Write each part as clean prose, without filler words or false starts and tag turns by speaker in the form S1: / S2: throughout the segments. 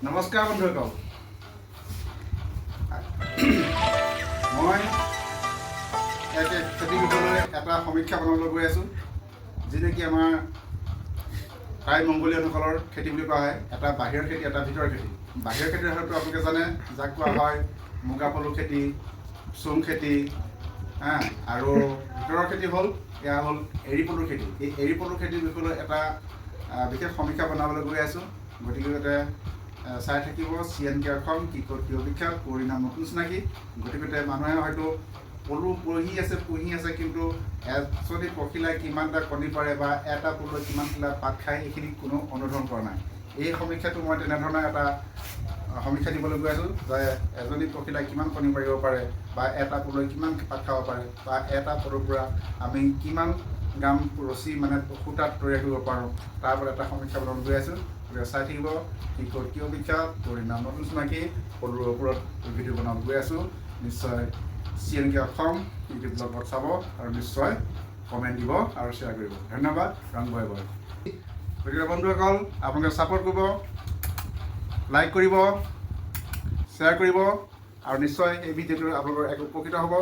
S1: নমস্কাৰ বন্ধুসকল, মই খেতি বিষয়লৈ এটা সমীক্ষা বনাবলৈ গৈ আছোঁ, যি নেকি আমাৰ টাই মংগোলীয়নসকলৰ খেতি বুলি কোৱা হয়। এটা বাহিৰৰ খেতি, এটা ভিতৰৰ খেতি। বাহিৰৰ খেতি হয়তো আপোনালোকে জানে, যাক কোৱা হয় মুগা পলু খেতি, চুম খেতি, আৰু ভিতৰৰ খেতি হ'ল এয়া হ'ল এৰী পলুৰ খেতি। এই এৰী পলুৰ খেতিৰ বিষয়লৈ এটা বিশেষ সমীক্ষা বনাবলৈ গৈ আছোঁ। গতিকে চাই থাকিব CNK অসম, কি ক'ত কিয় বিখ্যাত, পৰিণাম নতুন চিনাকি। গতিকে মানুহে হয়তো পলু পুহি আছে, কিন্তু এজনী পখিলাই কিমানটা কণী পাৰে বা এটা পলুৱে কিমানটা পাত খায়, এইখিনি কোনো অনুধাৱন কৰা নাই। এই সমীক্ষাটো মই তেনেধৰণে এটা সমীক্ষা দিবলৈ গৈ আছোঁ, যে এজনী পখিলাই কিমান কণী পাৰিব পাৰে, বা এটা পলুৱে কিমান পাত খাব পাৰে, বা এটা পলুৰ পৰা আমি কিমান গ্ৰাম ৰছী সূতা তৈয়াৰ কৰিব পাৰোঁ, তাৰ ওপৰত এটা সমীক্ষা বনাবলৈ গৈ আছোঁ। গতিকে চাই থাকিব কি ক'ত কিয় বিখ্যাত, পৰিণাম নতুন চিনাকি, পলুৰ ওপৰত ভিডিঅ' বনাবলৈ গৈ আছোঁ। নিশ্চয় CNK অসম ইউটিউব ব্লগত চাব আৰু নিশ্চয় কমেণ্ট দিব আৰু শ্বেয়াৰ কৰিব। ধন্যবাদ। ৰং বয় বয়। গতিকে বন্ধুসকল, আপোনালোকে ছাপোৰ্ট কৰিব, লাইক কৰিব, শ্বেয়াৰ কৰিব, আৰু নিশ্চয় এই ভিডিঅ'টো আপোনালোকৰ এক উপকৃত হ'ব।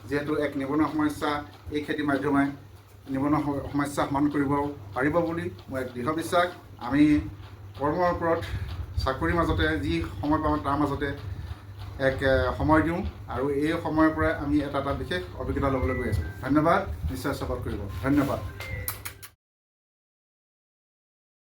S1: যিহেতু এক নিবনুৱা সমস্যা, এই খেতিৰ মাধ্যমে নিবনুৱা সমস্যা সমাধান কৰিব পাৰিব বুলি মোৰ এক দৃঢ় বিশ্বাস। আমি কৰ্মৰ ওপৰত চাকৰিৰ মাজতে যি সময় পাওঁ, তাৰ মাজতে এক সময় দিওঁ, আৰু এই সময়ৰ পৰাই আমি এটা বিশেষ অভিজ্ঞতা ল'বলৈ গৈ আছোঁ। ধন্যবাদ। নিশ্চয় ছাপোৰ্ট কৰিব। ধন্যবাদ।